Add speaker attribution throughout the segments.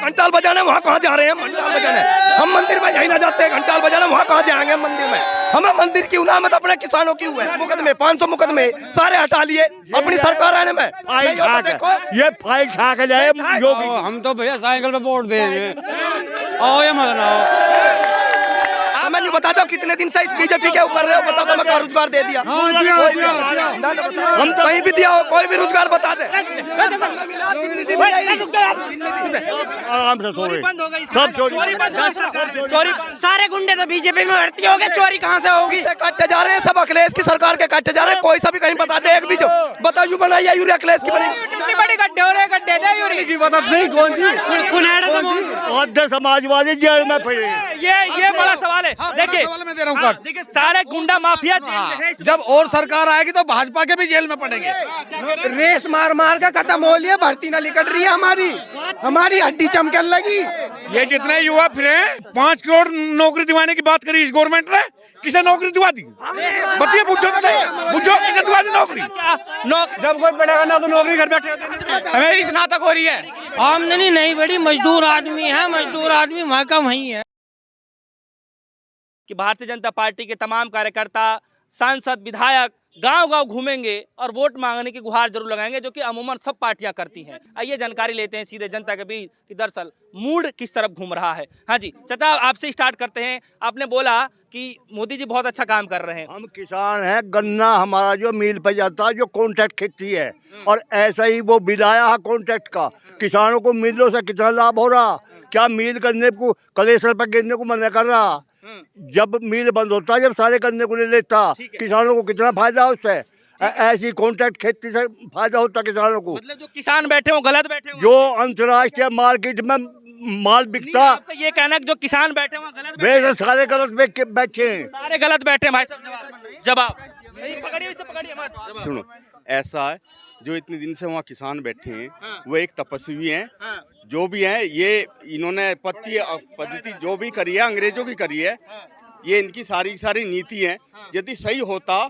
Speaker 1: घंटाल बजाने वहाँ कहाँ जा रहे हैं? घंटाल बजाने हम मंदिर में यही ना जाते, घंटाल बजाने वहाँ कहाँ जाएंगे मंदिर में? हमें मंदिर की उनामत अपने किसानों की हुए मुकदमे 500 मुकदमे सारे हटा लिए अपनी सरकार आने में।
Speaker 2: ये फाइल छा के जाए
Speaker 3: हम तो भैया साइकिल पे वोट देंगे। आओ या मत आओ।
Speaker 1: हमें नहीं बता दो कितने दिन से इस बीजेपी के ऊपर रहे हो, बता दो मैं रोजगार दे दिया हम कहीं भी दिया हो, कोई भी रोजगार बता दे।
Speaker 2: आराम से सब
Speaker 4: चोरी सारे गुंडे तो बीजेपी में भर्ती हो गए, चोरी कहाँ से होगी?
Speaker 1: काटे जा रहे हैं सब, अखिलेश की सरकार के काटे जा रहे हैं। कोई सा भी कहीं बता दे एक भी जो बताओ यू बनाई है यूरिया अखिलेश की बनी।
Speaker 4: कितनी बड़ी गड्ढे हो रहे हैं, गड्ढे थे यूरिया की बता सही कौन सी?
Speaker 2: समाजवादी जेल में पड़े।
Speaker 4: ये बड़ा सवाल है। देखिए
Speaker 5: मैं दे रहा हूँ
Speaker 4: देखिए सारे गुंडा माफिया
Speaker 5: जब और सरकार आएगी तो भाजपा के भी जेल में पड़ेंगे।
Speaker 1: रेस मार मार के खत्म हो लिया, भर्ती ना निकट रही है हमारी हड्डी चमकने लगी।
Speaker 5: ये जितने युवा फिरे 5 करोड़ नौकरी दिवाने की बात करी इस गवर्नमेंट ने, किसे नौकरी दिवा दी? बताइए, पूछो किसे दिवा दी नौकरी?
Speaker 4: जब कोई पढ़ेगा ना तो नौकरी घर बैठे
Speaker 5: हमें स्नातक हो रही है,
Speaker 6: आमदनी नहीं बढ़ी, मजदूर आदमी है, मजदूर आदमी वहाँ का वहीं है।
Speaker 4: कि भारतीय जनता पार्टी के तमाम कार्यकर्ता, सांसद, विधायक गांव-गांव घूमेंगे और वोट मांगने की गुहार जरूर लगाएंगे, जो कि अमूमन सब पार्टियां करती हैं। आइए जानकारी लेते हैं सीधे जनता के बीच कि दरअसल मूड किस तरफ घूम रहा है। हाँ जी चाचा, आपसे स्टार्ट करते हैं। आपने बोला कि मोदी जी बहुत अच्छा काम कर रहे हैं।
Speaker 2: हम किसान हैं, गन्ना हमारा जो मिल पे जाता है, जो कॉन्ट्रैक्ट खेती है, और ऐसा ही वो बिल आया है कॉन्ट्रैक्ट का। किसानों को मिलों से कितना लाभ हो रहा? क्या मिल करने को कलेसर पर गिरने को मना कर रहा? जब मिल बंद होता है, जब सारे गन्ने को ले लेता, किसानों को कितना फायदा उससे? ऐसी कॉन्ट्रैक्ट खेती से फायदा होता किसानों को।
Speaker 4: मतलब जो किसान बैठे हो गलत बैठे हो,
Speaker 2: जो अंतर्राष्ट्रीय मार्केट में माल बिकता,
Speaker 4: ये कहना है कि जो किसान बैठे हो गलत
Speaker 2: वे सारे गलत बैठे हैं,
Speaker 4: सारे गलत बैठे हैं। भाई साहब जवाब पकड़िए।
Speaker 7: सुनो, ऐसा है जो इतने दिन से वहाँ किसान बैठे हैं वो एक तपस्वी हैं, जो भी हैं ये इन्होंने पद्धति जो भी करी है अंग्रेजों की करी है, ये इनकी सारी नीति है। यदि सही होता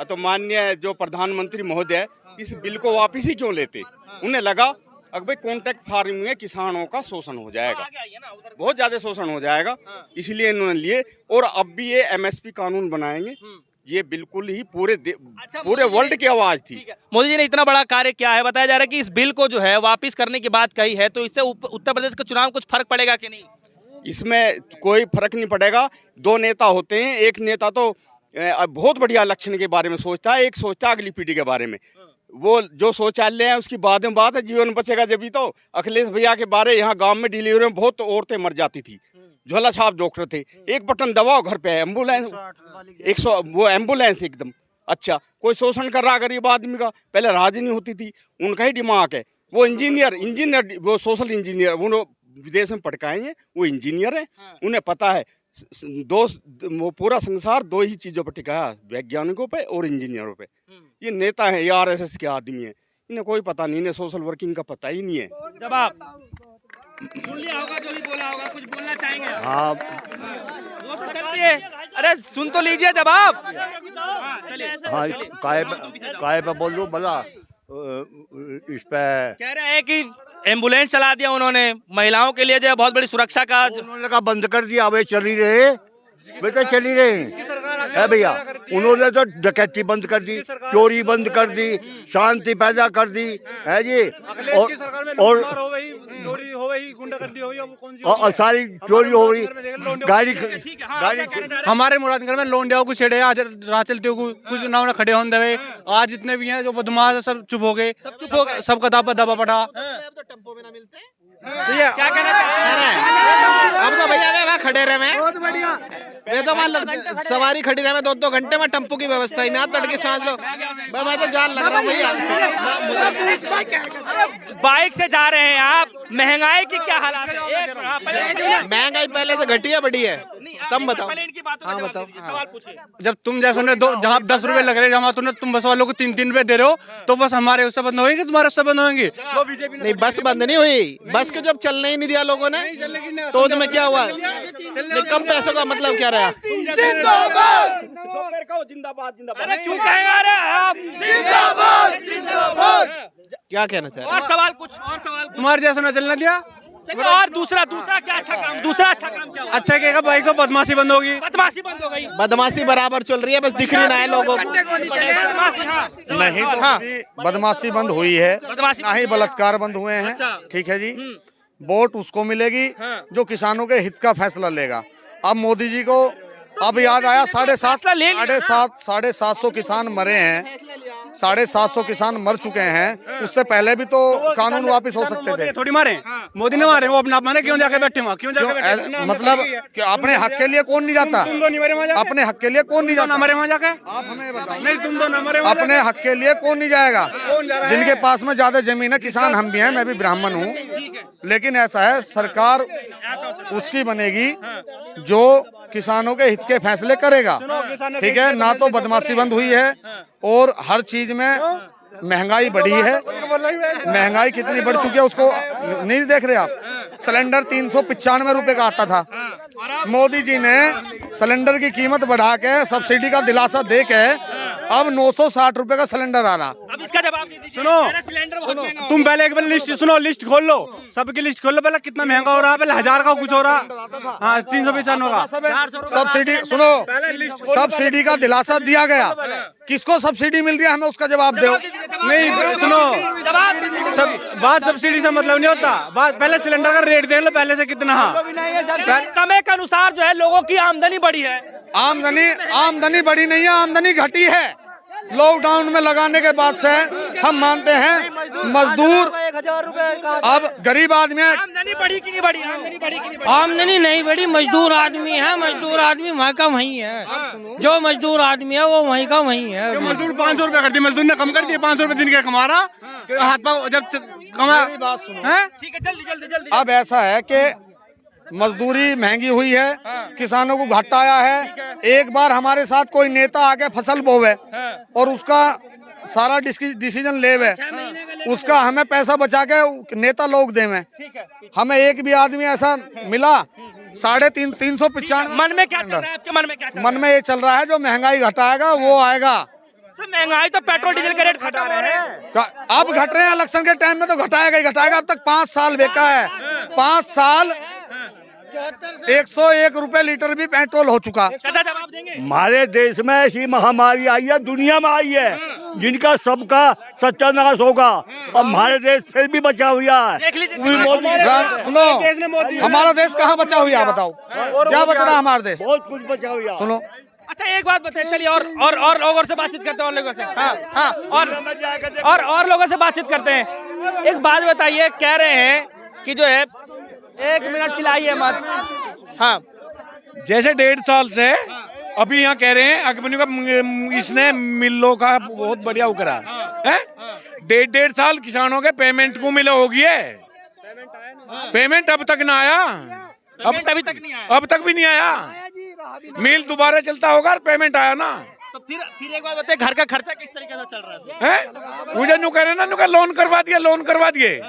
Speaker 7: तो माननीय जो प्रधानमंत्री महोदय इस बिल को वापस ही क्यों लेते? उन्हें लगा अगर कॉन्ट्रैक्ट फार्मिंग में किसानों का शोषण हो जाएगा, बहुत ज्यादा शोषण हो जाएगा, इसलिए इन्होंने लिए। और अब भी ये MSP कानून बनाएंगे, ये बिल्कुल ही पूरे वर्ल्ड की आवाज थी।
Speaker 4: मोदी जी ने इतना बड़ा कार्य किया है, बताया जा रहा है कि इस बिल को जो है वापस करने की बात कही है, तो इससे उत्तर प्रदेश के चुनाव कुछ फर्क पड़ेगा कि नहीं? इसमें
Speaker 7: कोई फर्क नहीं पड़ेगा। 2 नेता होते हैं, एक नेता तो बहुत बढ़िया इलेक्शन के बारे में सोचता है, एक सोचता है अगली पीढ़ी के बारे में। वो जो शौचालय है उसकी बाद में बात है, जीवन बचेगा जब ही तो। अखिलेश भैया के बारे यहाँ गांव में डिलीवरी में बहुत औरतें मर जाती थी, झोला छाप डॉक्टर थे, एक बटन दबाओ घर पे एम्बुलेंस 100 वो एम्बुलेंस एकदम। अच्छा, कोई शोषण कर रहा गरीब आदमी का, पहले राज नहीं होती थी, उनका ही दिमाग है। वो इंजीनियर वो सोशल इंजीनियर, वो विदेश में पढ़काए हैं, वो इंजीनियर है, उन्हें पता है वो पूरा संसार 2 ही चीजों पर टिका है, वैज्ञानिकों पे और इंजीनियरों पे। ये नेता है, ये RSS के आदमी है, इन्हें कोई पता नहीं, इन्हें सोशल वर्किंग का पता ही नहीं है।
Speaker 4: जवाब सुन लिया होगा, जो भी बोला होगा, कुछ बोलना चाहेंगे?
Speaker 2: हाँ,
Speaker 4: वो तो चलिए, अरे सुन तो लीजिए जवाब। चलिए,
Speaker 2: हाँ, काय पे बोल लो भला। इस पे
Speaker 4: कह रहे हैं कि एम्बुलेंस चला दिया उन्होंने महिलाओं के लिए, जो है बहुत बड़ी सुरक्षा का,
Speaker 2: उन्होंने कहा बंद कर दिया, वे चल ही रहे, बेटा चल ही रहे है भैया। उन्होंने तो डकैती बंद कर दी, चोरी बंद कर दी, शांति पैदा कर दी है जी। और सारी चोरी हो रही, गाड़ी
Speaker 3: हमारे मुरादनगर में लोंडिया को छेड़े, आज राह चलते हो कुछ ना खड़े होने देवे। आज जितने भी हैं जो बदमाश सब चुप हो गए, सब का दबा पड़ा।
Speaker 4: क्या कहना चाह रहे हैं?
Speaker 5: अब तो भैया खड़े रहे, वे तो मान लो सवारी खड़ी रहे 2-2 घंटे में, टेम्पो की व्यवस्था ही ना, तड़के सांझ लो, मैं तो जान लग रहा हूँ भैया।
Speaker 4: बाइक से जा रहे हैं आप, महंगाई की क्या हालात है?
Speaker 5: महंगाई पहले से घटी है, बढ़ी है, तुम बताओ।
Speaker 4: हाँ बताओ, सवाल पूछिए।
Speaker 3: जब तुम जैसे जहाँ 10 रुपए लग रहे हैं, तुम बस वालों को 3-3 रुपए दे रहे हो, तो बस हमारे उससे बंद होंगे, तुम्हारे उससे बंद होंगे? वो बीजेपी
Speaker 5: नहीं, बस बंद नहीं हुई, बस को जब चलने ही नहीं दिया लोगों ने, तो उसमें क्या हुआ? कम पैसों का मतलब क्या रहा?
Speaker 1: जिंदाबाद
Speaker 4: जिंदाबाद। अरे क्यों कहेगा रे आप? जिंदाबाद।
Speaker 5: क्या कहना चाह रहे?
Speaker 4: और सवाल कुछ, और सवाल
Speaker 3: तुम्हारे जैसा न चलना दिया,
Speaker 4: चलिए, और दूसरा क्या अच्छा काम, दूसरा अच्छा काम क्या हुआ?
Speaker 3: अच्छा क्या भाई को बदमाशी बंद होगी,
Speaker 4: बदमाशी बंद हो गई।
Speaker 8: बदमाशी बराबर चल रही है, बस दिख रही ना है लोगों को।
Speaker 4: बदमाशी, हाँ।
Speaker 9: नहीं तो
Speaker 4: हाँ।
Speaker 9: अभी बदमाशी बंद हुई है,
Speaker 4: बदमाशी
Speaker 9: ना ही बलात्कार बंद हुए हैं।
Speaker 4: अच्छा।
Speaker 9: ठीक है जी, वोट उसको मिलेगी जो किसानों के हित का फैसला लेगा। अब मोदी जी को अब याद आया, 750 किसान मरे हैं, 750 किसान मर चुके हैं। उससे पहले भी तो कानून वापस हो सकते थे।
Speaker 3: थोड़ी मारे मोदी ने मारे, वो अपना मारे, क्यों जाके बैठे वहाँ, क्यों जाके बैठे?
Speaker 9: मतलब कि अपने हक के लिए कौन नहीं जाता?
Speaker 3: तुम दो नहीं मरे वहाँ जाके?
Speaker 9: अपने हक के लिए कौन नहीं जाता?
Speaker 3: मरे वहाँ जाके?
Speaker 9: आप हमें बताओ।
Speaker 3: नहीं, तुम दो ना मरे वहाँ
Speaker 9: अपने हक के लिए कौन नहीं जाएगा?
Speaker 3: कौन जा रहा है?
Speaker 9: जिनके पास में ज्यादा जमीन है, किसान हम भी हैं, मैं भी ब्राह्मण हूँ, लेकिन ऐसा है सरकार उसकी बनेगी जो किसानों के हित के फैसले करेगा। ठीक है ना, तो बदमाशी बंद हुई है और हर चीज में महंगाई बढ़ी है। महंगाई कितनी बढ़ चुकी है उसको नहीं देख रहे आप? सिलेंडर 395 रुपए का आता था, मोदी जी ने सिलेंडर की कीमत बढ़ा के सब्सिडी का दिलासा दे के अब 960 रुपए का सिलेंडर आ रहा।
Speaker 4: अब इसका जवाब दे दीजिए।
Speaker 3: सुनो,
Speaker 4: मेरा सिलेंडर बहुत महंगा हो
Speaker 3: तुम पहले एक बार लिस्ट सुनो, लिस्ट खोल लो, सबकी लिस्ट खोल लो पहले, कितना महंगा हो रहा है, पहले 1000 का कुछ हो रहा, हाँ 395 का
Speaker 9: सब्सिडी सुनो, सब्सिडी का दिलासा दिया गया, किसको सब्सिडी मिल रही है हमें उसका जवाब दो।
Speaker 3: नहीं सुनो, सब बात सब्सिडी से मतलब नहीं होता, बात पहले सिलेंडर का रेट देख लो पहले से कितना।
Speaker 4: समय के अनुसार जो है लोगों की आमदनी बढ़ी है।
Speaker 9: आमदनी बढ़ी नहीं है, आमदनी घटी है। लॉकडाउन में लगाने के बाद से हम मानते हैं मजदूर अब गरीब आदमी है।
Speaker 4: आमदनी बढ़ी कि नहीं बढ़ी? आमदनी बढ़ी कि नहीं बढ़ी?
Speaker 6: आमदनी नहीं बढ़ी, मजदूर आदमी है, मजदूर आदमी वहाँ का वहीं है, जो मजदूर आदमी है वो वहीं का वहीं है।
Speaker 3: जो मजदूर 500 रुपए कर दिए, मजदूर ने कम कर दिए, 500 रुपए दिन का कमा रहा, हाथ पाँव जब कमा।
Speaker 4: ठीक है, जल्दी।
Speaker 9: अब ऐसा है कि मजदूरी महंगी हुई है, किसानों को घाटा आया है। एक बार हमारे साथ कोई नेता आके फसल बोवे और उसका सारा डिसीजन लेवे, उसका हमें पैसा बचा के नेता लोग देवे। हमें एक भी आदमी ऐसा मिला 395।
Speaker 4: मन में क्या चल रहा है आपके? मन में क्या चल रहा है?
Speaker 9: मन में ये चल रहा है जो महंगाई घटाएगा वो आएगा।
Speaker 4: तो महंगाई तो पेट्रोल डीजल के रेट घटा रहे हैं।
Speaker 9: अब घट रहे हैं, इलेक्शन के टाइम में तो घटाएगा ही घटाएगा। अब तक 5 साल बेका है, 5 साल 101 रुपए लीटर भी पेट्रोल हो चुका।
Speaker 4: चाचा जवाब देंगे?
Speaker 2: हमारे देश में ऐसी महामारी आई है, दुनिया में आई है, जिनका सबका सत्यानाश होगा, और हमारे देश फिर भी बचा हुआ है।
Speaker 4: देख लीजिए।
Speaker 9: सुनो, हमारा देश कहाँ बचा हुआ है बताओ? क्या बच रहा है हमारा देश?
Speaker 2: बहुत कुछ बचा हुआ है।
Speaker 9: सुनो,
Speaker 4: अच्छा एक बात बताइए, चलिए और लोगों से बातचीत करते हैं, और लोगों से। हाँ और लोगों से बातचीत करते हैं। एक बात बताइए, कह रहे हैं कि जो है, एक मिनट चिल्लाइए मत। हाँ,
Speaker 5: जैसे 1.5 साल से अभी यहाँ कह रहे हैं अग्नि का इसने मिलों का बहुत बढ़िया वो करा है। 1.5 साल किसानों के पेमेंट को मिले होगी है, पेमेंट अब तक ना आया,
Speaker 4: अभी तक नहीं आया।
Speaker 5: अब तक भी नहीं आया। मिल दोबारा चलता होगा और पेमेंट आया ना।
Speaker 4: तो फिर एक बात बताइए, घर का खर्चा किस तरीके से चल रहा है?
Speaker 5: मुझे नु कह रहे ना, नु कह लोन करवा दिए।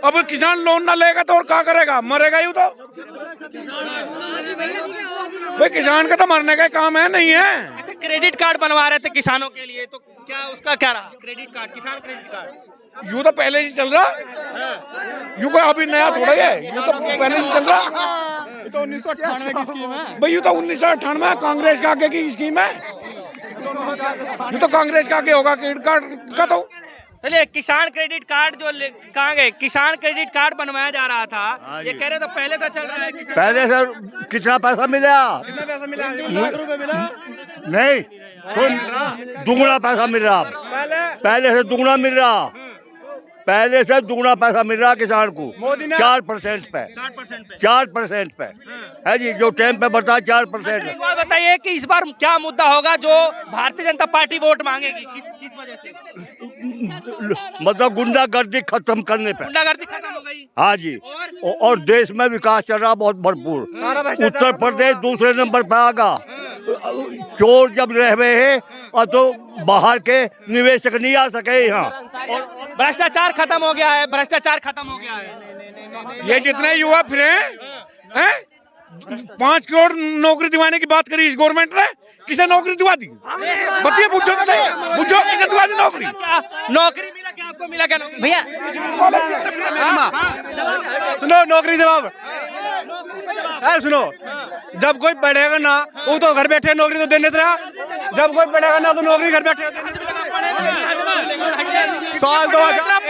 Speaker 5: अब किसान लोन ना लेगा तो और क्या करेगा? मरेगा ही तो। भाई किसान का तो मरने का काम है, नहीं है।
Speaker 4: अच्छा, क्रेडिट कार्ड बनवा रहे थे किसानों के लिए, तो क्या उसका क्या रहा? क्रेडिट कार्ड, किसान क्रेडिट कार्ड
Speaker 5: यूँ तो पहले से चल रहा, यूँ कोई अभी नया थोड़ा है, यूँ तो पहले से चल रहा। ये तो 1998 की स्कीम है भाई, ये तो 1998 कांग्रेस के आगे की स्कीम है। ये तो कांग्रेस के आगे होगा क्रेडिट कार्ड का। तो
Speaker 4: चलिए, किसान क्रेडिट कार्ड जो कहाँ गए? किसान क्रेडिट कार्ड बनवाया जा रहा था, ये कह रहे तो पहले से चल रहा है।
Speaker 2: पहले से कितना पैसा मिला?
Speaker 3: कितना पैसा मिला? 3 लाख रुपए मिला?
Speaker 2: नहीं, दुगना पैसा मिल रहा, पहले से दुगना मिल रहा, पहले से दुगना पैसा मिल रहा किसान को। 4% पे 4% पे है जी, जो टाइम पे बढ़ता है 4%।
Speaker 4: एक बात बताइए कि इस बार क्या मुद्दा होगा जो भारतीय जनता पार्टी वोट मांगेगी? किस वजह से?
Speaker 2: मतलब गुंडागर्दी खत्म करने पे।
Speaker 4: गुंडागर्दी खत्म हो गई।
Speaker 2: हाँ जी, और देश में विकास चल रहा बहुत भरपूर। उत्तर प्रदेश दूसरे नंबर पे आगा। चोर जब रह रहे हैं और तो बाहर के निवेशक नहीं आ सके यहाँ।
Speaker 4: भ्रष्टाचार खत्म हो गया है, भ्रष्टाचार खत्म हो गया है।
Speaker 5: ये जितने युवा फिरे हैं, 5 करोड़ नौकरी दिवाने की बात करी इस गवर्नमेंट ने, किसे नौकरी दिवा दी? बताइए, पूछो किसे दिवा दी नौकरी?
Speaker 4: नौकरी मिला क्या आपको मिला क्या
Speaker 8: भैया
Speaker 3: सुनो नौकरी जवाब सुनो, जब कोई पढ़ेगा ना वो तो घर बैठे नौकरी तो देने से रहा, जब कोई पढ़ेगा ना तो नौकरी घर बैठे
Speaker 2: साल 2000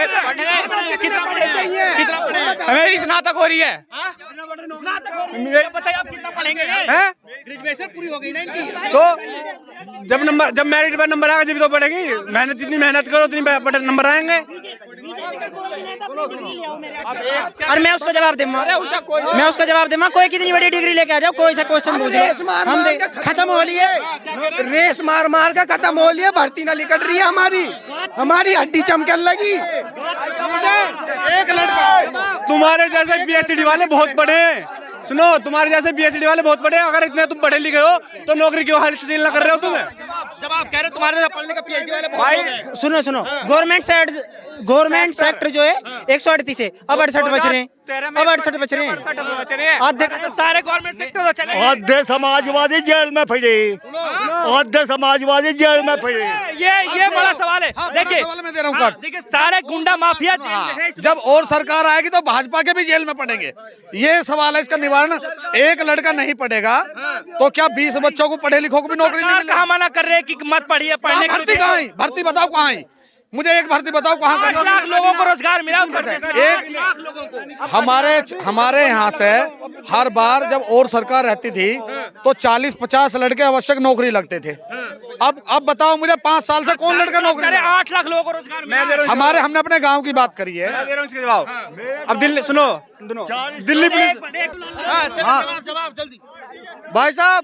Speaker 3: मेरी स्नातक हो रही है।
Speaker 4: बताइए आप कितना पढ़ेंगे? ग्रेजुएशन पूरी हो गई ना इनकी।
Speaker 3: तो जब मेरिट पर नंबर आएगा जब तो पढ़ेगी, मेहनत जितनी मेहनत करो उतनी नंबर आएंगे।
Speaker 8: और मैं उसको जवाब दूंगा, कोई कितनी बड़ी डिग्री लेके आ जाओ, कोई सा क्वेश्चन पूछे हम खत्म हो लिए,
Speaker 1: रेस मार मार के खत्म हो लिए, भर्ती ना निकल रही है हमारी हड्डी चमकने लगी।
Speaker 3: एक लड़का तुम्हारे जैसे पीएचडी वाले बहुत पढ़े हैं, सुनो तुम्हारे जैसे पीएचडी वाले बहुत पढ़े, अगर इतने तुम पढ़े लिखे हो तो नौकरी क्यों हासिल ना कर रहे हो तुम्हें?
Speaker 4: जब आप कह रहे हो तुम्हारे जैसा पढ़ने का पीएचडी वाले
Speaker 8: भाई सुनो गवर्नमेंट सेक्टर जो है 138 है, अब 68 बच रहे हैं, आधे
Speaker 4: सारे गवर्नमेंट सेक्टर तो चले।
Speaker 2: आधे समाजवादी जेल में फंसे, आधे समाजवादी जेल में फंसे।
Speaker 4: ये बड़ा सवाल है। देखिए
Speaker 9: मैं दे रहा हूँ काट।
Speaker 4: देखिए सारे गुंडा माफिया जेल में है।
Speaker 9: जब और सरकार आएगी तो भाजपा के भी जेल में पड़ेंगे, ये सवाल है। इसका निवारण, एक लड़का नहीं पढ़ेगा तो क्या 20 बच्चों को पढ़े लिखों को भी नौकरी नहीं मिलेगी?
Speaker 4: कहाँ मना कर रहे हैं कि मत पढ़िए, पढ़ने की
Speaker 9: भर्ती कहाँ है? भर्ती बताओ कहाँ है? मुझे एक भर्ती बताओ कहाँ
Speaker 4: 8 लाख लोगों को रोजगार मिला। 1 लाख लोगों को।
Speaker 9: हमारे यहाँ से हर बार जब और सरकार रहती थी तो 40-50 लड़के आवश्यक नौकरी लगते थे। अब बताओ मुझे 5 साल से कौन लड़का नौकरी?
Speaker 4: 8 लाख लोगों को रोजगार मिला।
Speaker 9: हमने अपने गांव की बात करी है।
Speaker 3: अब दिल्ली सुनो, दिल्ली पुलिस
Speaker 4: जवाब जल्दी।
Speaker 2: भाई साहब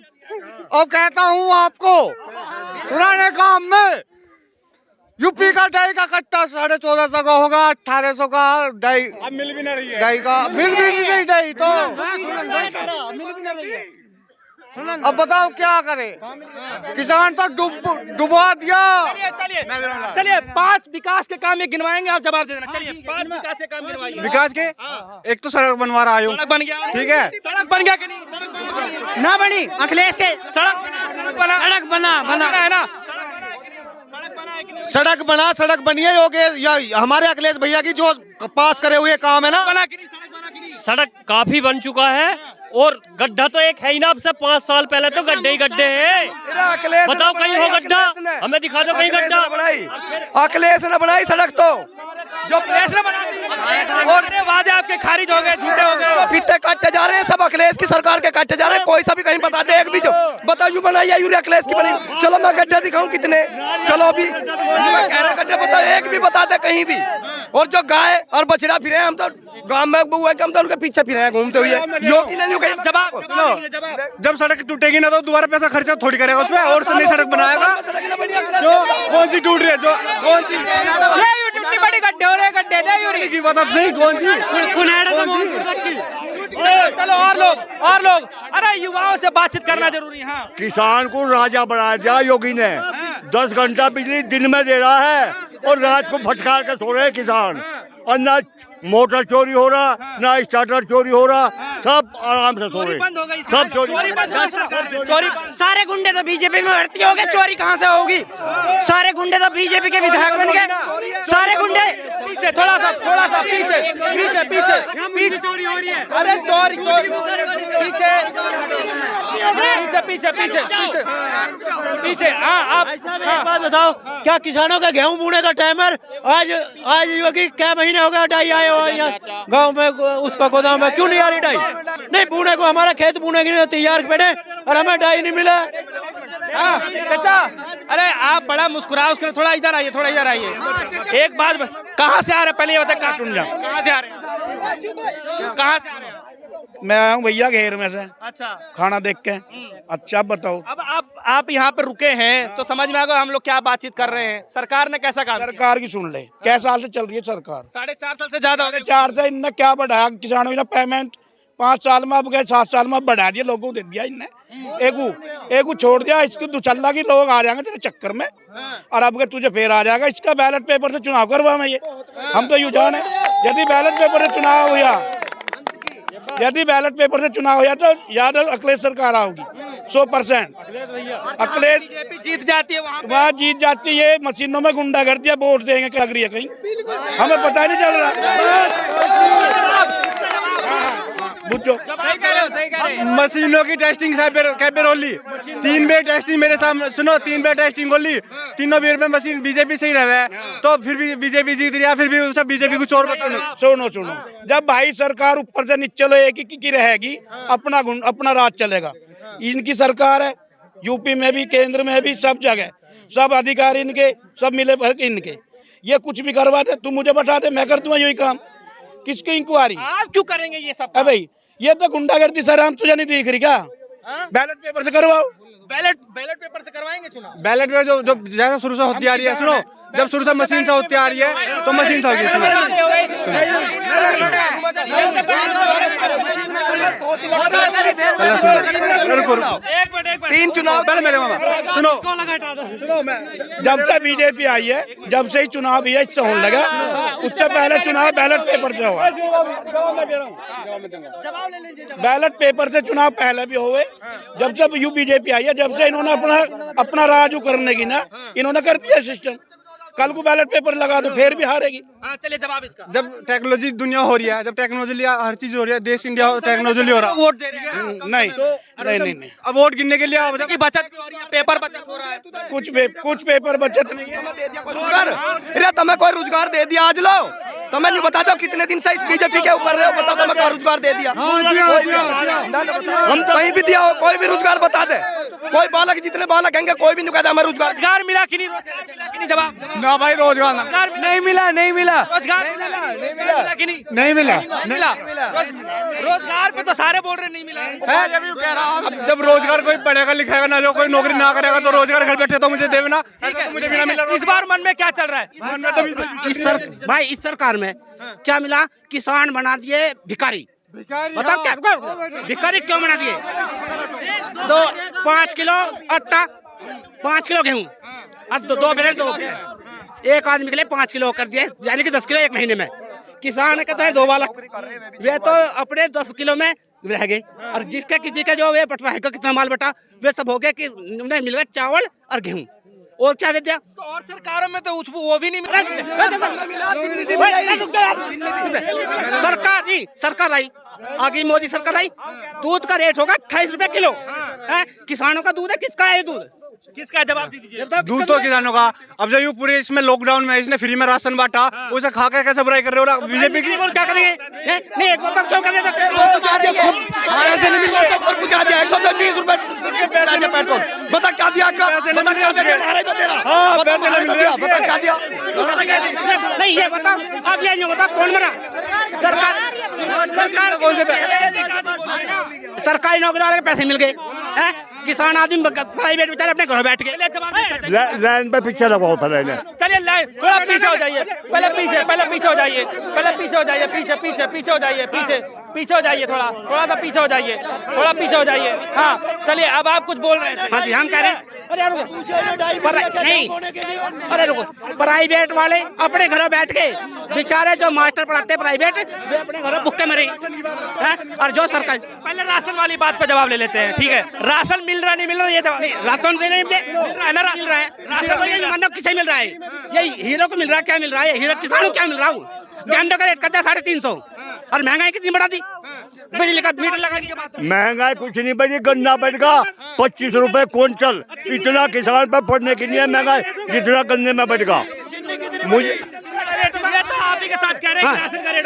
Speaker 2: अब कहता हूँ आपको, सुनाने काम में यूपी का डाई का कट्टा 1450 का होगा, 1800 का डाई।
Speaker 3: अब मिल भी ना रही है,
Speaker 2: डाई का मिल भी नहीं रही डाई तो अब बताओ क्या करे? किसान तो डुबा दिया।
Speaker 4: चलिए 5 विकास के काम ये गिनवाएंगे, आप जवाब दे देना। चलिए 5 विकास के काम गिनवाइए।
Speaker 3: विकास के एक तो सड़क बनवा रहा हूँ,
Speaker 4: सड़क बन गया,
Speaker 3: ठीक है।
Speaker 4: सड़क बन गया कि नहीं? सड़क
Speaker 8: ना बनी, अखिलेश के
Speaker 4: सड़क बना है ना?
Speaker 1: सड़क बनी है योगी, हमारे अखिलेश भैया की जो पास करे हुए काम है ना।
Speaker 4: बना कि नहीं? सड़क बना कि नहीं?
Speaker 6: सड़क काफी बन चुका है और गड्ढा तो एक है ही ना, अब से 5 साल पहले तो गड्ढे ही गड्ढे हैं। बताओ कहीं हो गड्ढा, हमें दिखा दो कहीं गड्ढा।
Speaker 1: अखिलेश ने बनाई सड़क तो
Speaker 4: जो अखिलेश ने बना दी और वादे आपके खारिज हो गए, झूठे हो गए।
Speaker 1: फीते काटते जा रहे हैं सब, अखिलेश की सरकार के काटते जा रहे हैं। कोई सा भी कहीं बता दे, एक भी जो बताओ यू बनाई है, यूरी अखिलेश की बनी। चलो मैं गड्ढे दिखाऊं कितने, चलो अभी मैं कह रहा गड्ढे बताओ, एक भी बता दे कहीं भी। और जो गाय और बछड़ा फिरे, हम तो गांव में बुआ के हम तो उनके पीछे फिरे हैं घूमते हुए। योगी ने
Speaker 3: जब सड़क टूटेगी ना तो दोबारा पैसा खर्चा थोड़ी करेगा उसमें, और नई सड़क बनाएगा। जो कौन सी टूट रही है, जो कौन सी
Speaker 6: बड़ी गड्ढे हो रहे, गड्ढे
Speaker 3: की बता सही, कौन सी?
Speaker 4: चलो और लोग अरे युवाओं से बातचीत करना जरूरी है। हाँ।
Speaker 2: किसान को राजा बनाया दिया योगी ने। 10 घंटा बिजली दिन में दे रहा है और रात को फटकार के सो रहे हैं किसान। और ना मोटर चोरी हो रहा, ना स्टार्टर चोरी हो रहा, सब आराम से सो रहे।
Speaker 4: बंद हो गई,
Speaker 2: सब
Speaker 4: चोरी।
Speaker 8: सारे गुंडे तो बीजेपी में भर्ती हो गए, चोरी कहाँ से होगी? सारे गुंडे तो बीजेपी के विधायक बन गए, सारे गुंडे।
Speaker 4: पीछे थोड़ा सा पीछे चोरी हो रही है। अरे चोरी पीछे। हाँ आप
Speaker 6: एक बात बताओ, क्या किसानों का गेहूं बोने का टाइम है? आज योगी क्या महीने हो गया डाई आए हो यहाँ गाँव में, उस पर गोदाम में क्यों नहीं आ रही डाई? नहीं बोने को, हमारा खेत बोने के लिए तैयार बैठे और हमें डाई नहीं मिला।
Speaker 4: चाचा अरे आप बड़ा मुस्कुराओ, उसके थोड़ा इधर आइए। एक बात कहाँ से आ रहे, पहले ये बताए कहाँ से आ रहे हैं?
Speaker 5: मैं आया हूँ भैया घेर में से,
Speaker 4: अच्छा
Speaker 5: खाना देख के। अच्छा बताओ,
Speaker 4: अब आप यहाँ पे रुके हैं तो समझ में आएगा हम लोग क्या बातचीत कर रहे हैं। सरकार ने कैसा काम किया?
Speaker 5: सरकार की सुन ले, कैसे साल से चल रही है सरकार?
Speaker 4: 4.5 साल से ज्यादा हो गए।
Speaker 5: 4 से इनने क्या बढ़ाया किसानों का पेमेंट? 5 साल में अब गए, 7 साल में बढ़ा दिया, लोगों को दे दिया इनने। एक छोड़ दिया, इसकी दुचल्ला की लोग आ जाएंगे तेरे चक्कर में, और अब तुझे फिर आ जाएगा। इसका बैलेट पेपर से चुनाव करवा मैं, ये हम तो यूँ जान है। यदि बैलेट पेपर से चुनाव हुआ यदि बैलेट पेपर से चुनाव हुआ तो यादव अखिलेश सरकार आओगी 100%। अखिलेश
Speaker 4: बीजेपी जीत जाती है
Speaker 5: वहाँ जीत जाती है। मशीनों में गुंडागर्दी है, वोट देंगे क्या लग रही है कहीं, हमें पता ही नहीं चल रहा। बुझो
Speaker 3: मशीनों की टेस्टिंग कैपेर होली 3 बार टेस्टिंग मेरे सामने सुनो 3 बार टेस्टिंग होली, तीनों बार में मशीन बीजेपी से ही रहा है, तो फिर भी बीजेपी जीत रही है, फिर भी सब बीजेपी को चोर
Speaker 5: सुनो जब भाई सरकार ऊपर से नीचे लो एक की रहेगी, अपना राज चलेगा। इनकी सरकार है, यूपी में भी केंद्र में भी सब जगह, सब अधिकारी इनके, सब मिले भर के इनके। ये कुछ भी करवा दे, तू मुझे बता दे, मैं कर दूंगा यही काम। किसकी इंक्वायरी?
Speaker 4: आप क्यों करेंगे ये सब?
Speaker 5: भाई ये तो गुंडागर्दी सर, हम तुझे नहीं दिख रही क्या? बैलेट पेपर से करवाओ।
Speaker 4: बैलेट पेपर से करवाएंगे चुनाव?
Speaker 3: बैलेट में जो जैसा शुरू से होती आ रही है, सुनो जब शुरू से मशीन से होती आ रही है तो मशीन से होगी।
Speaker 1: तीन चुनाव
Speaker 3: पहले मेरे मामा सुनो,
Speaker 5: जब से बीजेपी आई है, जब से ही चुनाव भी है, इससे होने लगा। उससे पहले चुनाव बैलेट पेपर से हुआ, बैलेट पेपर से चुनाव पहले भी हुए। जब से यू बीजेपी आई है, जब से इन्होंने अपना राज करने की ना, इन्होंने कर दिया सिस्टम। कल को बैलेट पेपर लगा दो फिर भी हारेगी।
Speaker 4: चलिए जवाब इसका।
Speaker 3: जब टेक्नोलॉजी दुनिया हो रही है, जब टेक्नोलॉजी हर चीज हो रही है, देश इंडिया टेक्नोलॉजी हो रहा है,
Speaker 4: वोट दे रहे हैं?
Speaker 5: नहीं।
Speaker 3: अब वोट गिनने के लिए
Speaker 4: की बचत हो रही है, पेपर बचत हो रहा है,
Speaker 5: कुछ पेपर बचत नहीं है।
Speaker 1: अरे तुम्हें कोई रोजगार दे दिया आज लो, तुम्हें नहीं बता दो कितने दिन से इस बीजेपी के ऊपर रहे हो, बताओ तुम्हें कोई रोजगार दे दिया? हम कहीं भी दिया हो, कोई भी रोजगार बता दे। कोई बालक जितने बालक होंगे कोई भी नहीं कहता हमें
Speaker 4: रोजगार मिला कि नहीं? जवाब
Speaker 5: ना भाई, रोजगार
Speaker 3: नहीं मिला, नहीं मिला,
Speaker 4: रोजगार मिला कि नहीं मिला? रोजगार पे तो सारे बोल रहे नहीं मिला है।
Speaker 3: अब जब रोजगार कोई पढ़ेगा लिखेगा ना, जो कोई नौकरी ना करेगा तो रोजगार घर बैठे तो मुझे देना, तो मुझे भी ना मिला।
Speaker 4: इस बार मन में क्या चल रहा है?
Speaker 8: भाई इस सरकार में क्या मिला? किसान बना दिए भिखारी। बताओ क्या भिखारी क्यों बना दिए? 5 किलो आटा, 5 किलो गेहूं और 2 बैरल एक आदमी के लिए 5 किलो कर दिए, यानी कि 10 किलो एक महीने में। किसान कहता है 2 बालक, वे तो अपने 10 किलो में रह गए, और जिसका किसी का जो वे बट रहा है कितना माल बटा, वे सब हो गया कि उन्हें मिल गया चावल और गेहूं। और क्या दे दिया?
Speaker 4: तो और सरकारों में तो वो भी नहीं मिला।
Speaker 8: सरकार आई, आगे मोदी सरकार आई, दूध का रेट होगा 28 रुपए किलो। किसानों का दूध है, किसका है दूध?
Speaker 4: किसका? जवाब दीजिए।
Speaker 3: दूध तो किसानों का। अब जो पूरे इसमें लॉकडाउन में इसने फ्री में राशन बांटा, उसे खा के कैसे बुराई कर रहे हो बीजेपी की?
Speaker 8: और क्या करेंगे? नहीं एक बात क्यों कर देते?
Speaker 1: पेट्रोल बता क्या दिया? बता क्या दिया?
Speaker 8: नहीं ये बताओ, अब ये नहीं बताओ कौन मरा? सरकारी नौकरी वाले के पैसे मिल गए, किसान आदमी प्राइवेट बेचारे अपने घर बैठ गए।
Speaker 2: लाइन पे पीछे लगाओ पहले।
Speaker 4: चलिए लाइन थोड़ा पीछे हो जाइए, पहले पीछे हो जाइए, पीछे हो जाइए, पीछे हो जाइए, थोड़ा सा पीछे हो जाइए, थोड़ा पीछे हो जाइए। हाँ चलिए, अब आप कुछ बोल रहे थे।
Speaker 8: हाँ जी, हम कह रहे हैं नहीं, अरे रुको, प्राइवेट वाले अपने घरों बैठ के बेचारे जो मास्टर पढ़ाते हैं प्राइवेट, वे अपने घरों भूखे मरे हैं। और जो सरकार,
Speaker 4: पहले राशन वाली बात पे जवाब ले लेते हैं, ठीक है? राशन मिल रहा नहीं मिल रहा, ये जवाब नहीं।
Speaker 8: राशन दे रहे हैं, मिल रहा है राशन, किसे मिल रहा है? यही हीरो को मिल रहा है। क्या मिल रहा है? हीरो किसानों क्या मिल रहा है? गेंडों का रेट करता है 350, और महंगाई कितनी बढ़ा दी? बिजली का मीटर लगा दी।
Speaker 2: महंगाई कुछ नहीं बढ़ी, गन्ना बढ़ गया 25 रुपए क्विंटल। इतना किसान पर पड़ने की नहीं है महंगाई जितना गन्ने में बढ़ गया। मुझे
Speaker 4: आप ही के साथ कह रहे हैं राशन का रेट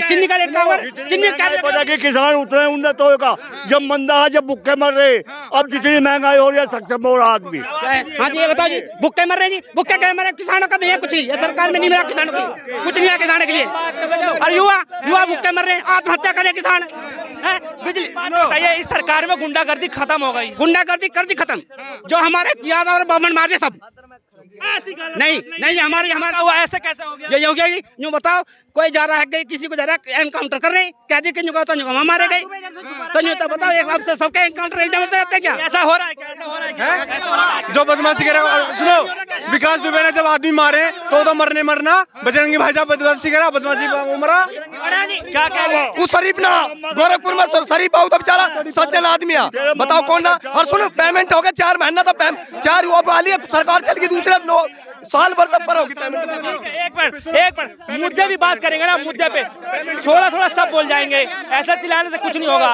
Speaker 8: चीनी का रेट का हुआ, चीनी का रेट
Speaker 2: पता कि किसान उतने उन्नत होगा जब मंदा है, जब भुक्के मर रहे। अब जितनी महंगाई हो रही है सक्षम हो रहा आदमी।
Speaker 8: हाँ जी, ये बताओ जी, भुक्के मर रहे जी, भुक्के क्या मर रहे? किसानों का नहीं है कुछ, ये सरकार में नहीं मिला किसानों को कुछ नहीं है किसानों के लिए। और युवा भुक्के मर रहे, आत्महत्या करे किसान। बिजली
Speaker 4: बताइए, इस सरकार में गुंडागर्दी खत्म हो गई?
Speaker 8: गुंडागर्दी कर दी खत्म, जो हमारे यादव और बामन मार दिए सब। नहीं हमारे
Speaker 4: ऐसे कैसे हो गया?
Speaker 8: ये हो गया जी, यूँ बताओ, कोई जा रहा है किसी को जा रहा है एनकाउंटर कर रहे हैं, कह दी कि तो मारे गए, तो यूँ तो बताओ एक आपसे सबके एनकाउंटर एकदम होते रहते क्या?
Speaker 4: ऐसा हो रहा है क्या? ऐसा हो रहा है?
Speaker 3: जो बदमाशी कर रहे हो, सुनो विकास दुबे ने जब आदमी मारे तो मरना, बजरंगी भाई साहब बदमाशी करा, बदमाशी उमरा।
Speaker 4: क्या कह रहे हैं?
Speaker 1: उस शरीफ ना गोरखपुर में शरीफ आऊ तो बेचारा सज्जन आदमी है, बताओ कौन ना। और सुनो पेमेंट हो गया 4 महीना तो 4 वो वाली सरकार चल गई, दूसरे साल भर तक पर होगी पेमेंट।
Speaker 4: एक मिनट मुद्दे भी बात करेंगे ना, मुद्दे पे थोड़ा सब बोल जाएंगे, ऐसा चिल्लाने से कुछ नहीं होगा।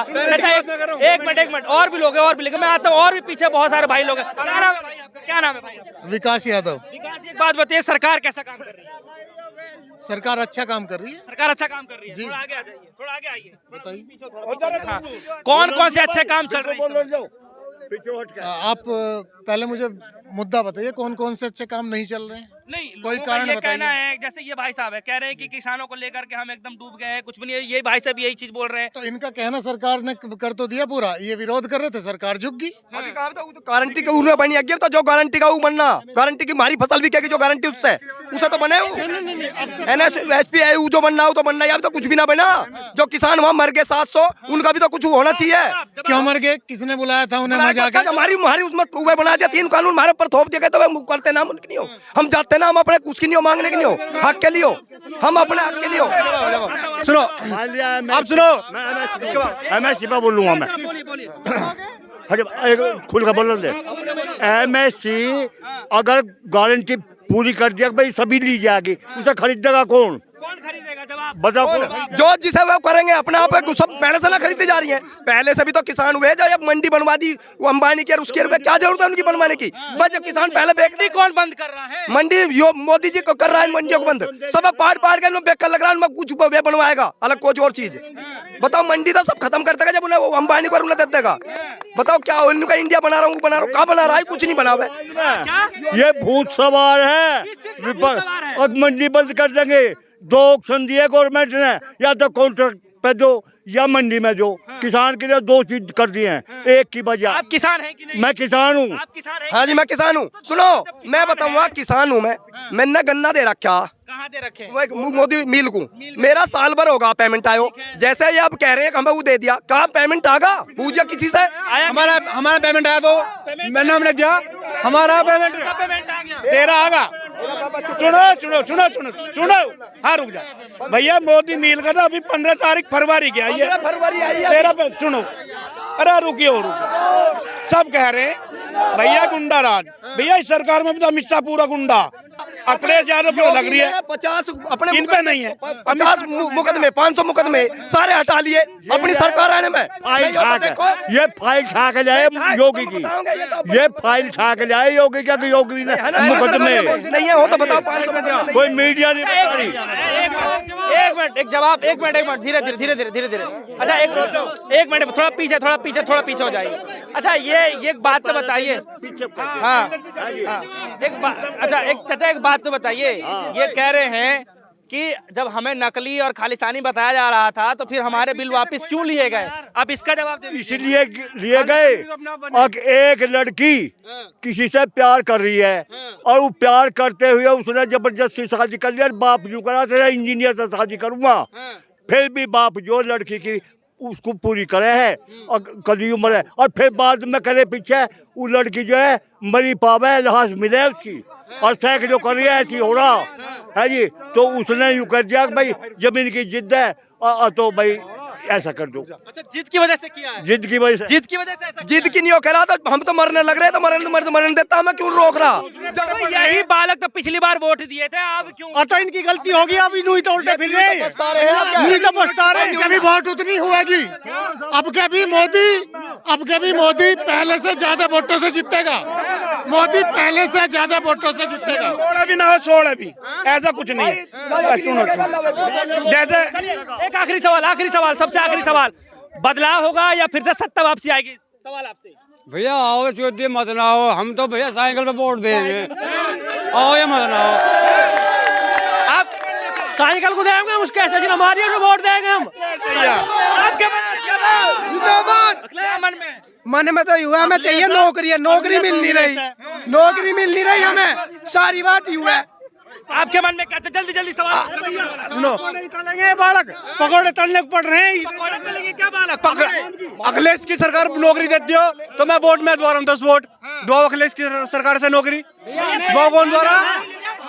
Speaker 4: एक मिनट और भी लोग हैं, मैं आता हूँ, और भी पीछे बहुत सारे भाई लोग हैं। क्या नाम है भाई आपका? क्या नाम है भाई?
Speaker 10: विकास यादव।
Speaker 4: विकास जी, एक बात बताइए, सरकार कैसा काम कर रही है?
Speaker 10: सरकार अच्छा काम कर रही है।
Speaker 4: सरकार अच्छा काम कर रही है।
Speaker 10: जी।
Speaker 4: थोड़ा आगे आ जाइए, थोड़ा आगे आइए,
Speaker 10: बताइए।
Speaker 4: हाँ। कौन से अच्छे काम चल रहे हैं?
Speaker 10: आप पहले मुझे मुद्दा बताइए, कौन कौन से अच्छे काम नहीं चल रहे हैं?
Speaker 4: नहीं,
Speaker 10: कोई
Speaker 4: लोगों का
Speaker 10: कारण
Speaker 4: ये
Speaker 10: बताइए।
Speaker 4: कहना है, जैसे ये भाई साहब है कह रहे हैं कि किसानों को लेकर के हम एकदम डूब गए हैं, कुछ भी नहीं है। ये भाई साहब यही चीज बोल रहे हैं।
Speaker 10: तो इनका कहना सरकार ने कर तो दिया पूरा, ये विरोध कर रहे थे, सरकार झुक गई।
Speaker 1: अभी कहा था वो तो गारंटी के उन्हें बनी है, तो जो गारंटी का वो बनना, गारंटी की हमारी फसल भी क्या जो गारंटी उससे तो बने NSP जो बनना हो तो बनना है, अभी तो कुछ भी ना बना। जो किसान वहाँ मर गए 700, उनका भी तो कुछ होना चाहिए।
Speaker 10: क्यों मर गए? किसने बुलाया था उन्हें? मजा आ गया।
Speaker 1: हमारी उसमें वो बना दिया 3 कानून हमारे ऊपर थोप दिए गए, तो हम करते ना उनकी नहीं हो, हम जाते ना, हम अपने उसकी नहीं हो, मांगने की नहीं हो, हक के लिए हो, हम अपने हक के लिए हो।
Speaker 3: सुनो आप सुनो,
Speaker 2: MSC पे बोलूंगा मैं, खुल का बोल दे। MSC अगर गारंटी पूरी कर दिया भाई सभी ली जाएगी, उसे खरीदेगा कौन
Speaker 4: खरीदेगा? जवाब
Speaker 2: बताओ।
Speaker 1: जो जिसे वो करेंगे अपने आप सब पहले से ना खरीदती जा रही है। पहले से भी तो किसान हुए जो अब मंडी बनवा दी वो अंबानी की, उसके क्या जरूरत है उनकी बनवाने की? बस जो किसान पहले
Speaker 4: मंडी कौन बंद कर रहा है?
Speaker 1: मंडी यो मोदी जी को कर रहा है मंडियों को बंद, सब पाड़ के बेकार लग रहा है, कुछ वे बनवाएगा अलग कुछ और चीज। बताओ मंडी तो सब खत्म कर देगा जब उन्हें वो अंबानी को उन्हें दे देगा। बताओ क्या उनका इंडिया बना रहा हूँ कहाँ बना रहा है? कुछ नहीं बना हुआ है।
Speaker 2: ये भूत सवार है, और मंडी बंद कर देंगे। 2 ऑप्शन दिए गवर्नमेंट ने, या तो कॉन्ट्रैक्ट पे दो या मंडी में दो। किसान के लिए 2 चीज कर दिए हैं, एक की बजाय।
Speaker 4: आप किसान हैं कि नहीं?
Speaker 2: मैं किसान हूँ।
Speaker 4: आप किसान हैं?
Speaker 1: हाँ जी मैं किसान हूँ। सुनो मैं बताऊंगा किसान हूँ मैंने गन्ना दे रखा,
Speaker 4: कहाँ दे रखे?
Speaker 1: वो मोदी मिल को मेरा साल भर होगा पेमेंट आयो, जैसे ये आप कह रहे हैं हमें वो दे दिया, कहाँ पेमेंट आगा पूजा किसी से?
Speaker 3: हमारा पेमेंट आया तो मैंने हमने दिया, हमारा पेमेंट
Speaker 4: आ गया।
Speaker 5: तेरा आगा। सुनो हाँ रुक जा भैया, मोदी मील का था अभी 15 तारीख फरवरी की आई है,
Speaker 1: 15 फरवरी आई है।
Speaker 5: तेरा सुनो, अरे रुकिए सब कह रहे हैं भैया गुंडा राज। भैया इस सरकार में भी तो अमित शाह पूरा गुंडा, अखिलेश यादव क्यों लग रही है?
Speaker 1: 50 अपने
Speaker 5: इन पे नहीं है,
Speaker 1: 50 मुकदमे 500 मुकदमे सारे हटा लिए अपनी सरकार आने में।
Speaker 2: ये फाइल छा के जाए योगी की, ये फाइल छा के जाए योगी का, योगी ने मुकदमे
Speaker 1: नहीं है हो तो बताओ 500 मुकदमे
Speaker 2: कोई मीडिया नहीं बता रही।
Speaker 4: एक मिनट एक जवाब, एक मिनट धीरे। अच्छा एक मिनट थोड़ा पीछे हो जाइए। अच्छा ये एक बात तो बताइए। हाँ एक बात तो बताइए। ये कह रहे हैं कि जब हमें नकली और खालिस्तानी बताया जा रहा था तो फिर हमारे बिल वापस क्यों लिए गए? अब इसका जवाब दे।
Speaker 2: इसलिए लिए गए, और एक लड़की किसी से प्यार कर रही है, और वो प्यार करते हुए उसने जबरदस्ती शादी कर लिया। बाप जो करा तेरा इंजीनियर से शादी करूंगा, फिर भी बाप जो लड़की की उसको पूरी करे है और कदी उम्र है, और फिर बाद में करे पीछे वो लड़की जो है मरी पावे, लाश मिले उसकी, और सैक जो कर रही है ऐसी हो रहा है जी। तो उसने यूँ कर दिया कि भाई जमीन की जिद है, तो भाई ऐसा कर दो।
Speaker 4: अच्छा जिद की वजह से किया है?
Speaker 2: जिद की वजह से ऐसा
Speaker 1: जिद की नहीं हो कह रहा तो हम तो मरने लग रहे हैं, तो मरने देता मैं क्यों रोक रहा?
Speaker 4: यही बालक तो पिछली बार वोट दिए थे, अब क्यों?
Speaker 3: अच्छा इनकी गलती होगी, अभी नहीं तो उल्टे फिर रहे, नहीं तो पछता रहे।
Speaker 10: कभी वोट उतनी होगी, अब कभी मोदी पहले से ज्यादा वोटों से जीतेगा। मोदी पहले से ज्यादा वोटों से जीतेगा।
Speaker 5: 16 भी ना हो 16 भी, ऐसा कुछ नहीं है। सुनो जैसे
Speaker 4: एक आखिरी सवाल, सबसे आखिरी सवाल, बदलाव होगा या फिर से सत्ता वापसी आएगी? सवाल आपसे।
Speaker 11: भैया आओ चौधरी मत ना हो, हम तो भैया साइकिल पे वोट देंगे, आओ या मत ना हो।
Speaker 6: आप साइकिल को देंगे, हम उसके स्टेशन हमारी है, वोट देंगे हम।
Speaker 4: आपके
Speaker 12: मन में तो युवा में चाहिए नौकरी मिल नहीं रही हमें, सारी बात युवा है।
Speaker 4: आपके मन में क्या? जल्दी सवाल
Speaker 3: सुनो, बालक पकौड़े तलने पड़ रहे हैं।
Speaker 4: क्या बालक?
Speaker 3: अखिलेश की सरकार नौकरी देती हो तो मैं वोट में द्वारा 10 वोट दो अखिलेश की सरकार से नौकरी। वो कौन दो रहा?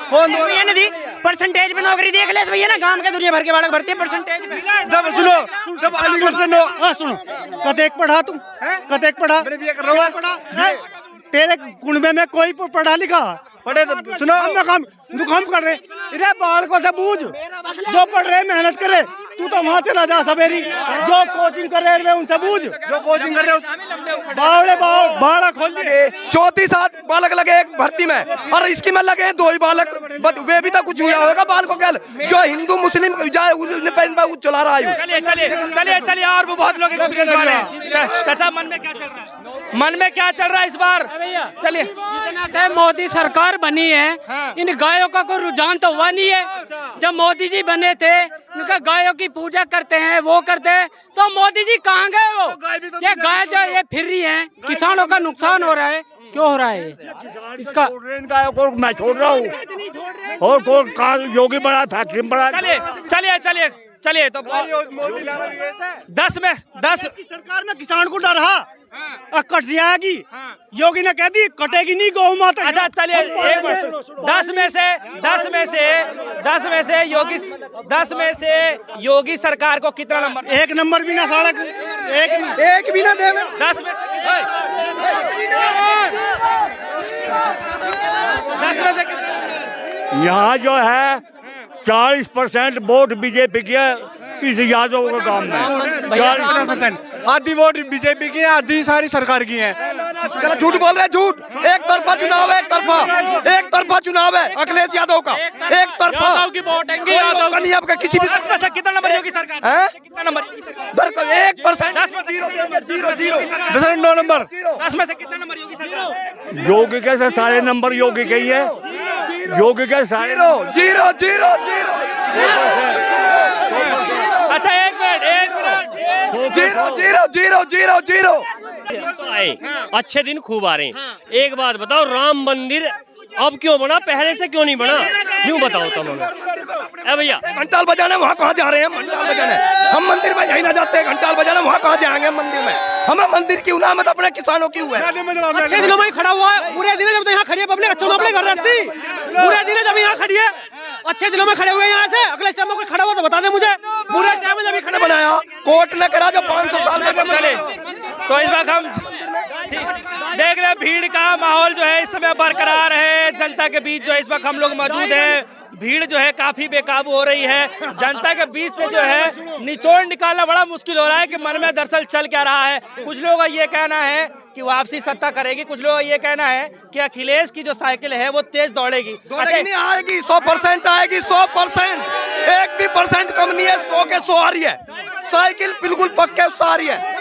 Speaker 3: कौन दो
Speaker 6: भैया ने दी परसेंटेज पे नौकरी देख ले भैया ना, गांव के दुनिया भर के बालक भरती है परसेंटेज पे।
Speaker 3: जब सुनो, जब अलीगढ़ से नो
Speaker 6: सुनो, कतेक पढ़ा तुम, कतेक पढ़ा,
Speaker 3: मेरे भी कर रहा हूँ।
Speaker 6: तेरे कुनबे में कोई पढ़ा लिखा
Speaker 3: पढ़े तो सुनो,
Speaker 6: हम कर रहे इधर बालकों से पूछ, जो पढ़ रहे मेहनत करे, तू तो वहाँ चला जा सवेरी, जो कोचिंग कर रहे हैं उनसे पूछ,
Speaker 3: जो कोचिंग कर रहे हो
Speaker 6: बावड़े बाड़ा खोल लिए।
Speaker 1: 34 बालक लगे एक भर्ती में, और इसकी में लगे 2 ही बालक, वे भी तो कुछ हुआ होगा बालकों के जो हिंदू मुस्लिम जाए चला रहा है।
Speaker 4: चलिए चलिए चलिए चलिए, और भी बहुत लोग एक्सपीरियंस वाले हैं। चाचा मन में क्या चल रहा है? मन में क्या चल रहा है इस बार? चलिए,
Speaker 11: जितना से मोदी सरकार बनी है, इन गायों का कोई रुझान तो हुआ नहीं है। जब मोदी जी बने थे, उनका गायों की पूजा करते हैं, वो करते हैं, तो मोदी जी कहाँ गए? वो ये गाय जो ये फिर रही है, किसानों का नुकसान हो रहा है, क्यों हो रहा है इसका?
Speaker 2: गायों को मैं छोड़ रहा हूँ, और कौन योगी बड़ा था, किम बड़ा?
Speaker 4: चलिए चलिए चलिए चलिए, तो
Speaker 3: मोदी लाना भी वैसा है।
Speaker 4: 10
Speaker 6: सरकार में किसान को डर रहा कट जाएगी, योगी ने कह दी कटेगी नहीं गौ माता।
Speaker 4: अच्छा चलिए, एक मिनट, 10 में से योगी सरकार को कितना नंबर?
Speaker 6: 1 नंबर भी ना, साढ़े
Speaker 12: एक भी ना दे।
Speaker 4: 10 में से कितना?
Speaker 2: यहाँ जो है 40% वोट बीजेपी के इस यादव के काम में,
Speaker 3: 40%। आधी वोट बीजेपी की है, आधी सारी सरकार की है।
Speaker 1: गलत, झूठ बोल रहे हैं, झूठ। एक तरफा चुनाव है, एक तरफा चुनाव है अखिलेश यादव का, एक तरफा
Speaker 4: की वोट है यादव
Speaker 1: नहीं। आपका किसी भी
Speaker 4: कितना नंबर योगी सरकार है? कितना नंबर?
Speaker 1: 1%,
Speaker 3: 9 नंबर।
Speaker 4: 10 में से कितना नंबर योगी सरकार?
Speaker 2: योगी के सारे नंबर योगी के ही है, योगी के सारे
Speaker 1: 0।
Speaker 4: अच्छा एक मिनट
Speaker 1: 0।
Speaker 6: अच्छे दिन खूब आ रहे हैं। एक बात बताओ, राम मंदिर अब क्यों बना, पहले से क्यों नहीं बना? यूँ बताओ तुम हमें। भैया
Speaker 1: घंटाल बजाने वहाँ कहाँ जा रहे हैं? घंटाल बजाने हम मंदिर में यही ना जाते, घंटाल बजाने वहाँ कहाँ जाएंगे मंदिर में? हमें मंदिर की उनामत अपने किसानों की हुआ है।
Speaker 6: अच्छे दिनों में ही खड़ा हुआ है, बुरे दिन जब तो यहाँ खड़ी है पब्लिक, अच्छों में घर रखती, बुरे दिन जब यहाँ खड़ी है, अच्छे दिनों में खड़े हुए यहाँ से, अगले टाइम में खड़ा हुआ तो बता दे मुझे, बुरे टाइम में जब
Speaker 1: खड़ा बनाया कोर्ट ने करा जब 500 साल तक
Speaker 4: चले। तो इस वक्त हम देख रहे हैं भीड़ का माहौल जो है इस समय बरकरार है। जनता के बीच जो है इस वक्त हम लोग मौजूद हैं, भीड़ जो है काफी बेकाबू हो रही है। जनता के बीच से जो है निचोड़ निकालना बड़ा मुश्किल हो रहा है कि मन में दरअसल चल क्या रहा है। कुछ लोगों का ये कहना है कि वापसी सत्ता करेगी, कुछ लोगों का ये कहना है कि अखिलेश की जो साइकिल है वो तेज दौड़ेगी।
Speaker 1: नहीं आएगी, 100% आएगी, 100%, एक भी % कम नहीं है, 100 के 100 आ रही है। साइकिल बिल्कुल पक्के 100 आ रही है।